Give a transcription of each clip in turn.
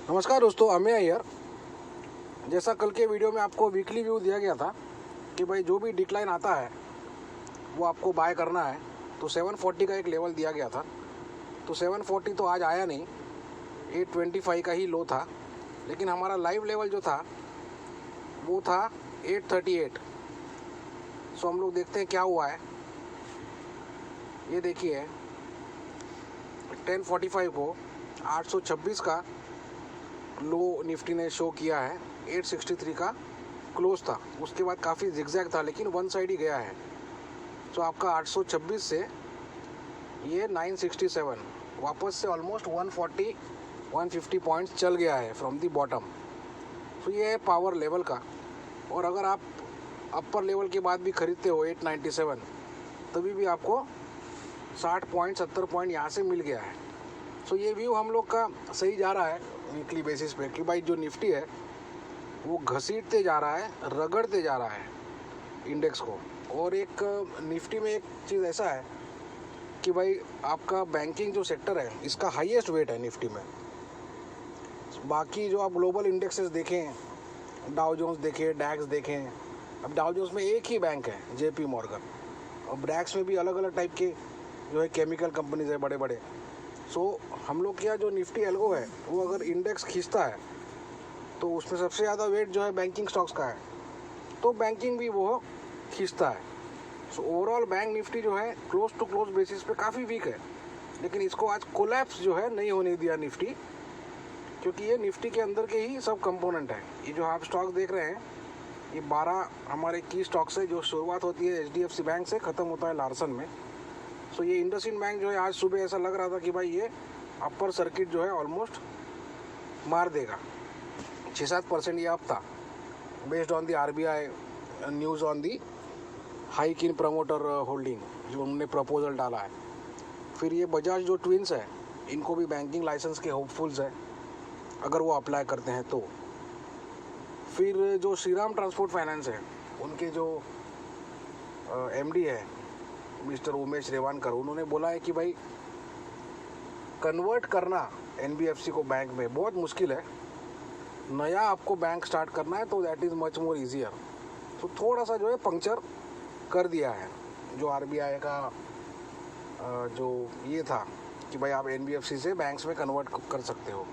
नमस्कार दोस्तों, अमेय अय्यर। जैसा कल के वीडियो में आपको वीकली व्यू दिया गया था कि भाई जो भी डिक्लाइन आता है वो आपको बाय करना है, तो 740 का एक लेवल दिया गया था। तो 740 तो आज आया नहीं, 825 का ही लो था, लेकिन हमारा लाइव लेवल जो था वो था 838। सो हम लोग देखते हैं क्या हुआ है। ये देखिए 1045 को 826 का लो निफ्टी ने शो किया है, 863 का क्लोज था। उसके बाद काफ़ी जिगजैग था, लेकिन वन साइड ही गया है। तो आपका 826 से ये 967 वापस से ऑलमोस्ट 140-150 पॉइंट्स चल गया है फ्रॉम दी बॉटम। तो ये है पावर लेवल का। और अगर आप अपर लेवल के बाद भी खरीदते हो 897, तभी भी आपको 60 पॉइंट 70 पॉइंट यहाँ से मिल गया है। सो ये व्यू हम लोग का सही जा रहा है वीकली बेसिस पे कि भाई जो निफ्टी है वो घसीटते जा रहा है, रगड़ते जा रहा है इंडेक्स को। और एक निफ्टी में एक चीज़ ऐसा है कि भाई आपका बैंकिंग जो सेक्टर है इसका हाईएस्ट वेट है निफ्टी में। बाकी जो आप ग्लोबल इंडेक्सेस देखें, डाउ जोन्स देखें, डैक्स देखें, अब डाउ जोन्स में एक ही बैंक है जेपी मॉर्गन, और डैक्स में भी अलग अलग टाइप के जो है केमिकल कंपनीज है बड़े बड़े। सो हम लोग का जो निफ्टी एल्गो है वो अगर इंडेक्स खींचता है तो उसमें सबसे ज़्यादा वेट जो है बैंकिंग स्टॉक्स का है, तो बैंकिंग भी वो खींचता है। सो ओवरऑल बैंक निफ्टी जो है क्लोज टू क्लोज बेसिस पे काफ़ी वीक है, लेकिन इसको आज कोलैप्स जो है नहीं होने दिया निफ्टी, क्योंकि ये निफ्टी के अंदर के ही सब कंपोनेंट है। ये जो आप स्टॉक्स देख रहे हैं ये 12 हमारे की स्टॉक्स है, जो शुरुआत होती है HDFC बैंक से, ख़त्म होता है लार्सन में। सो ये इंडसइंड बैंक जो है आज सुबह ऐसा लग रहा था कि भाई ये अपर सर्किट जो है ऑलमोस्ट मार देगा। 6-7% ये अप था based on the RBI news on the hike in promoter holding जो उन्होंने प्रपोजल डाला है। फिर ये बजाज जो ट्विंस है इनको भी बैंकिंग लाइसेंस के होपफुल्स है अगर वो अप्लाई करते हैं तो। फिर जो श्रीराम ट्रांसपोर्ट फाइनेंस है उनके जो MD है मिस्टर उमेश रेवानकर, उन्होंने बोला है कि भाई कन्वर्ट करना NBFC को बैंक में बहुत मुश्किल है, नया आपको बैंक स्टार्ट करना है तो that is much more easier. तो थोड़ा सा जो है पंक्चर कर दिया है जो RBI का जो ये था कि भाई आप NBFC से बैंक्स में कन्वर्ट कर सकते हो।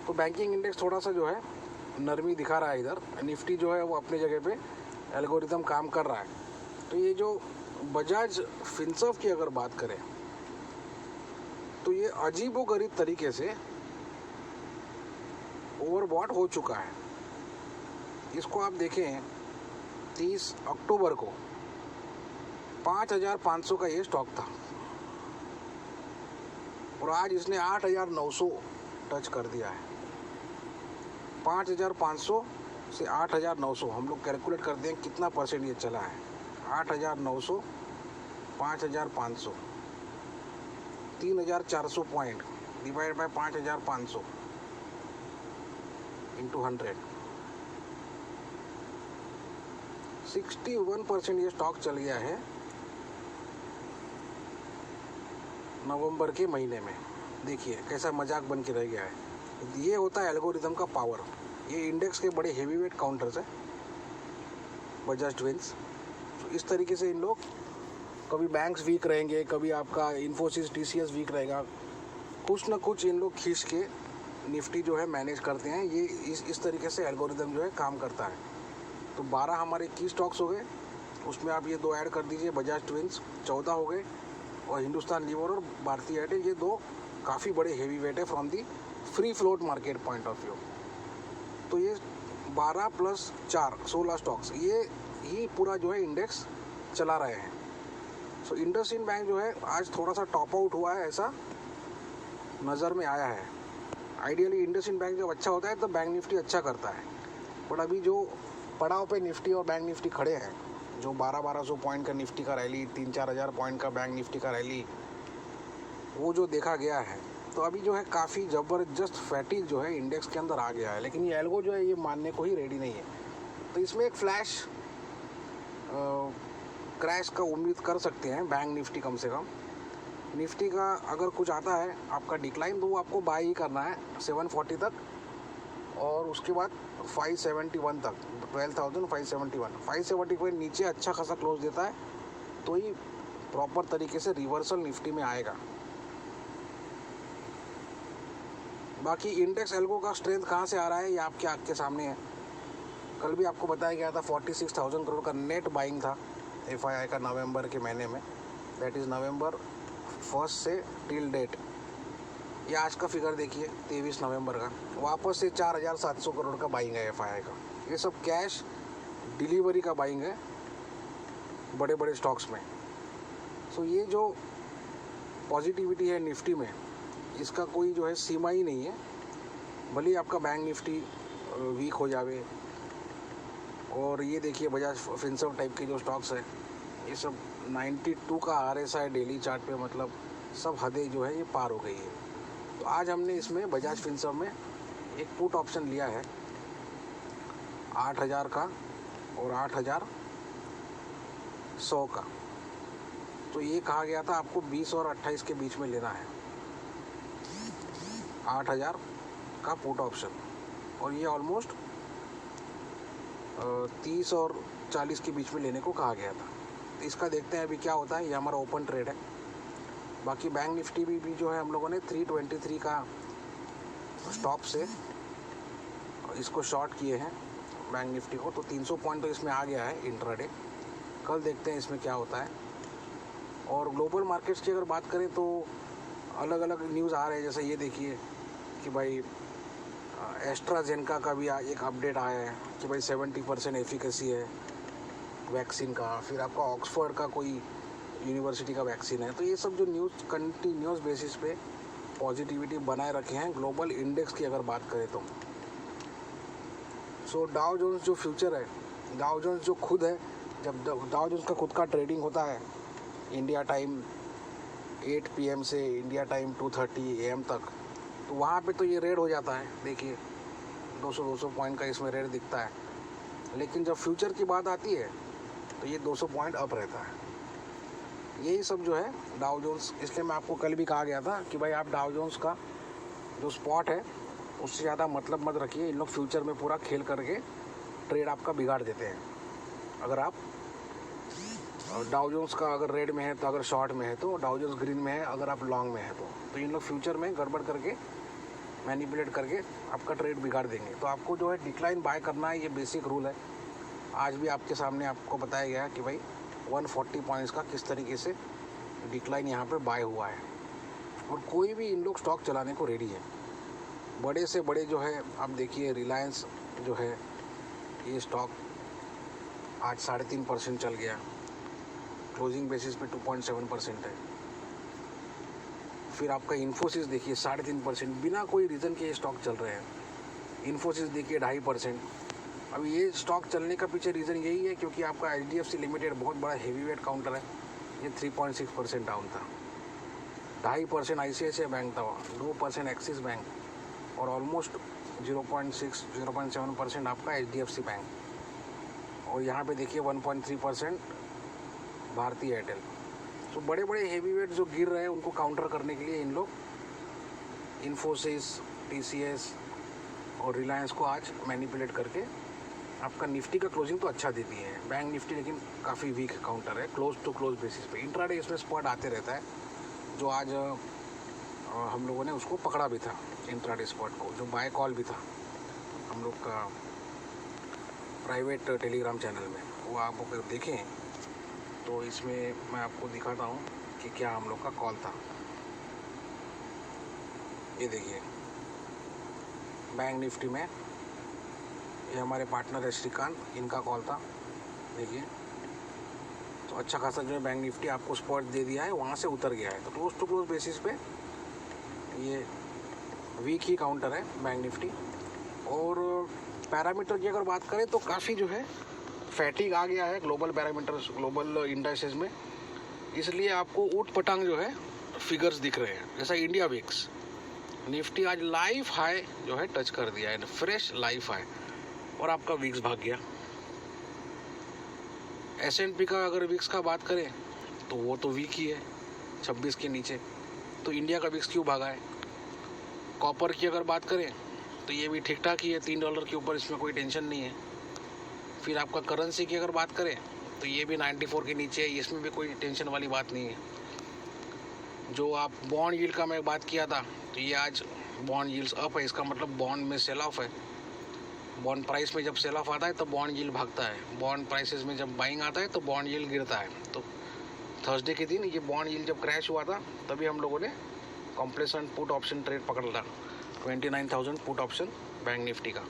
तो बैंकिंग इंडेक्स थोड़ा सा जो है नरमी दिखा रहा है इधर। निफ्टी जो है वो अपने जगह पे एल्गोरिथम काम कर रहा है। तो ये जो बजाज फिनसर्व की अगर बात करें तो ये अजीबोगरीब तरीके से ओवरबॉट हो चुका है। इसको आप देखें 30 अक्टूबर को 5,500 का ये स्टॉक था और आज इसने 8,900 टच कर दिया है। 5,500 से 8,900 हम लोग कैलकुलेट कर दें कितना परसेंट ये चला है। 8,900 5,500 3,400 पॉइंट डिवाइड बाय 5,500 इंटू 100, 61% ये स्टॉक चल गया है नवंबर के महीने में। देखिए कैसा मजाक बन के रह गया है। ये होता है एल्गोरिथम का पावर। ये इंडेक्स के बड़े हेवीवेट काउंटर्स है बजाज ट्विंस। तो इस तरीके से इन लोग कभी बैंक्स वीक रहेंगे, कभी आपका इन्फोसिस TCS वीक रहेगा, कुछ ना कुछ इन लोग खींच के निफ्टी जो है मैनेज करते हैं। ये इस तरीके से एल्गोरिथम जो है काम करता है। तो 12 हमारे की स्टॉक्स हो गए, उसमें आप ये 2 ऐड कर दीजिए, बजाज ट्विंस 14 हो गए, और हिंदुस्तान लीवर और भारतीय एयरटेल ये 2 काफ़ी बड़े हेवी वेट है from the free float market point of view. तो ये 12 + 4 16 स्टॉक्स ये ही पूरा जो है इंडेक्स चला रहे हैं। सो इंडसइंड बैंक जो है आज थोड़ा सा टॉप आउट हुआ है, ऐसा नज़र में आया है। आइडियली इंडसइंड बैंक जब अच्छा होता है तो बैंक निफ्टी अच्छा करता है, बट अभी जो पड़ाव पे निफ्टी और बैंक निफ्टी खड़े हैं, जो 1200 पॉइंट का निफ्टी का रैली, 3-4 हज़ार पॉइंट का बैंक निफ्टी का रैली, वो जो देखा गया है, तो अभी जो है काफ़ी ज़बरदस्त फैटिग जो है इंडेक्स के अंदर आ गया है। लेकिन ये एल्गो जो है ये मानने को ही रेडी नहीं है। तो इसमें एक फ्लैश क्रैश का उम्मीद कर सकते हैं बैंक निफ्टी कम से कम। निफ्टी का अगर कुछ आता है आपका डिक्लाइन, तो वो आपको बाय ही करना है 740 तक और उसके बाद 571 तक 12,571 571 नीचे अच्छा खासा क्लोज देता है तो ही प्रॉपर तरीके से रिवर्सल निफ्टी में आएगा। बाकी इंडेक्स एल्गो का स्ट्रेंथ कहाँ से आ रहा है ये आपके आँख के सामने है। कल भी आपको बताया गया था 46,000 करोड़ का नेट बाइंग था FII का नवंबर के महीने में, दैट इज़ नवंबर 1 से टिल डेट। ये आज का फिगर देखिए 23 नवंबर का, वापस से 4,700 करोड़ का बाइंग है FII का। ये सब कैश डिलीवरी का बाइंग है बड़े बड़े स्टॉक्स में। सो ये जो पॉजिटिविटी है निफ्टी में, इसका कोई जो है सीमा ही नहीं है। भले ही आपका बैंक निफ्टी वीक हो जावे, और ये देखिए बजाज फिनसर्व टाइप के जो स्टॉक्स हैं ये सब 92 का RSI डेली चार्ट पे, मतलब सब हदें जो है ये पार हो गई है। तो आज हमने इसमें बजाज फिनसर्व में एक पुट ऑप्शन लिया है 8,000 का और 8,100 का। तो ये कहा गया था आपको 20 और 28 के बीच में लेना है 8,000 का पुट ऑप्शन, और ये ऑलमोस्ट 30 और 40 के बीच में लेने को कहा गया था। तो इसका देखते हैं अभी क्या होता है। ये हमारा ओपन ट्रेड है। बाकी बैंक निफ्टी भी जो है हम लोगों ने 323 का स्टॉप से इसको शॉर्ट किए हैं बैंक निफ्टी को, तो 300 पॉइंट तो इसमें आ गया है इंट्राडे। कल देखते हैं इसमें क्या होता है। और ग्लोबल मार्केट्स की अगर बात करें तो अलग अलग न्यूज़ आ रहे हैं, जैसे ये देखिए कि भाई एस्ट्राजेनेका का भी एक अपडेट आया है कि भाई 70% एफिकेसी है वैक्सीन का। फिर आपका ऑक्सफोर्ड का कोई यूनिवर्सिटी का वैक्सीन है। तो ये सब जो न्यूज़ कंटिन्यूस बेसिस पे पॉजिटिविटी बनाए रखे हैं ग्लोबल इंडेक्स की अगर बात करें तो। सो डाउ जोन्स जो फ्यूचर है, डाउ जोन्स जो खुद है, जब डाउ जोन्स का खुद का ट्रेडिंग होता है इंडिया टाइम 8 PM से इंडिया टाइम 2:30 AM तक, तो वहाँ पे तो ये रेड हो जाता है। देखिए 200 पॉइंट का इसमें रेड दिखता है, लेकिन जब फ्यूचर की बात आती है तो ये 200 पॉइंट अप रहता है। यही सब जो है डाउ जोन्स, इसलिए मैं आपको कल भी कहा गया था कि भाई आप डाउ जोन्स का जो स्पॉट है उससे ज़्यादा मतलब मत रखिए। इन लोग फ्यूचर में पूरा खेल करके ट्रेड आपका बिगाड़ देते हैं। अगर आप डाउ जोन्स का अगर रेड में है तो अगर शॉर्ट में है तो, डाउ जोन्स ग्रीन में है अगर आप लॉन्ग में है तो इन लोग फ्यूचर में गड़बड़ करके मैनिपुलेट करके आपका ट्रेड बिगाड़ देंगे। तो आपको जो है डिक्लाइन बाय करना है, ये बेसिक रूल है। आज भी आपके सामने आपको बताया गया कि भाई 140 पॉइंट्स का किस तरीके से डिक्लाइन यहाँ पे बाय हुआ है। और कोई भी इन लोग स्टॉक चलाने को रेडी है। बड़े से बड़े जो है आप देखिए रिलायंस जो है, ये स्टॉक आज 3.5% चल गया, क्लोजिंग बेसिस पे 2.7% है। फिर आपका इन्फोसिस देखिए 3.5%, बिना कोई रीज़न के ये स्टॉक चल रहे हैं। इन्फोसिस देखिए 2.5%। अब ये स्टॉक चलने का पीछे रीज़न यही है क्योंकि आपका HDFC लिमिटेड बहुत बड़ा हेवी वेट काउंटर है, ये 3.6% डाउन था। 2.5% ICICI बैंक था, 2% एक्सिस बैंक, और ऑलमोस्ट 0.7% आपका HDFC बैंक, और यहाँ पे देखिए 1.3% भारती एयरटेल। तो बड़े बड़े हेवी वेट जो गिर रहे हैं उनको काउंटर करने के लिए इन लोग इन्फोसिस, TCS और रिलायंस को आज मैनिपुलेट करके आपका निफ्टी का क्लोजिंग तो अच्छा देती है। बैंक निफ्टी लेकिन काफ़ी वीक काउंटर है क्लोज टू क्लोज बेसिस पे। इंट्राडे इसमें स्पॉट आते रहता है, जो आज हम लोगों ने उसको पकड़ा भी था इंट्राडे स्पॉट को, जो बाय कॉल भी था हम लोग का प्राइवेट टेलीग्राम चैनल में। वो आप अगर देखें तो इसमें मैं आपको दिखाता हूँ कि क्या हम लोग का कॉल था। ये देखिए बैंक निफ्टी में ये हमारे पार्टनर है श्रीकांत, इनका कॉल था। देखिए तो अच्छा खासा जो है बैंक निफ्टी आपको स्पॉट दे दिया है, वहाँ से उतर गया है। तो क्लोज टू क्लोज बेसिस पे ये वीक ही काउंटर है बैंक निफ्टी। और पैरामीटर की अगर बात करें तो काफ़ी जो है फैटिग आ गया है ग्लोबल पैरामीटर्स, ग्लोबल इंडाइसेस में, इसलिए आपको ऊट पटांग जो है फिगर्स दिख रहे हैं। जैसा इंडिया विक्स निफ्टी आज लाइफ हाई जो है टच कर दिया है, फ्रेश लाइफ हाई, और आपका विक्स भाग गया। S&P का अगर विक्स का बात करें तो वो तो वीक ही है 26 के नीचे, तो इंडिया का विक्स क्यों भागा है। कॉपर की अगर बात करें तो ये भी ठीक ठाक ही है, $3 के ऊपर, इसमें कोई टेंशन नहीं है। फिर आपका करेंसी की अगर बात करें तो ये भी 94 के नीचे है, इसमें भी कोई टेंशन वाली बात नहीं है। जो आप बॉन्ड यील्ड का मैं बात किया था, तो ये आज बॉन्ड यील्ड्स अप है, इसका मतलब बॉन्ड में सेल ऑफ है। बॉन्ड प्राइस में जब सेल ऑफ आता है तो बॉन्ड यील्ड भागता है, बॉन्ड प्राइसेस में जब बाइंग आता है तो बॉन्ड यील्ड गिरता है। तो थर्सडे के दिन ये बॉन्ड यील्ड जब क्रैश हुआ था तभी हम लोगों ने कॉम्प्लेसेंट पुट ऑप्शन ट्रेड पकड़ा था, 29,000 पुट ऑप्शन बैंक निफ्टी का।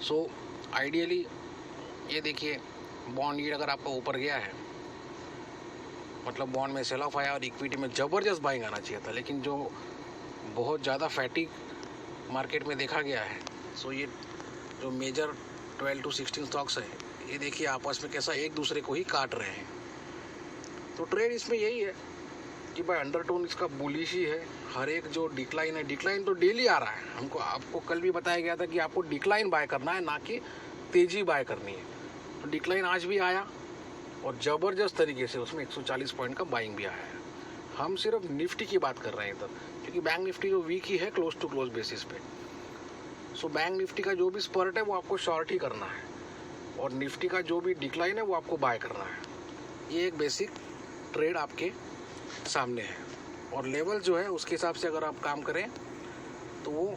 सो आइडियली ये देखिए, बॉन्ड यील्ड अगर आपका ऊपर गया है, मतलब बॉन्ड में सेल ऑफ आया और इक्विटी में ज़बरदस्त बाइंग आना चाहिए था, लेकिन जो बहुत ज़्यादा फैटिक मार्केट में देखा गया है। सो ये जो मेजर 12 to 16 स्टॉक्स हैं, ये देखिए आपस में कैसा एक दूसरे को ही काट रहे हैं। तो ट्रेड इसमें यही है कि भाई अंडरटोन इसका बुलिश ही है। हर एक जो डिक्लाइन है, डिक्लाइन तो डेली आ रहा है, हमको आपको कल भी बताया गया था कि आपको डिक्लाइन बाय करना है, ना कि तेज़ी बाय करनी है। तो डिक्लाइन आज भी आया और ज़बरदस्त तरीके से उसमें 140 पॉइंट का बाइंग भी आया है। हम सिर्फ निफ्टी की बात कर रहे हैं इधर, क्योंकि बैंक निफ्टी जो वीक ही है क्लोज टू क्लोज बेसिस पे। सो बैंक निफ्टी का जो भी स्पर्ट है वो आपको शॉर्ट ही करना है, और निफ्टी का जो भी डिक्लाइन है वो आपको बाय करना है। ये एक बेसिक ट्रेड आपके सामने है, और लेवल जो है उसके हिसाब से अगर आप काम करें तो वो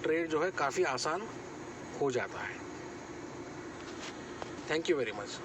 ट्रेड जो है काफ़ी आसान हो जाता है। Thank you very much.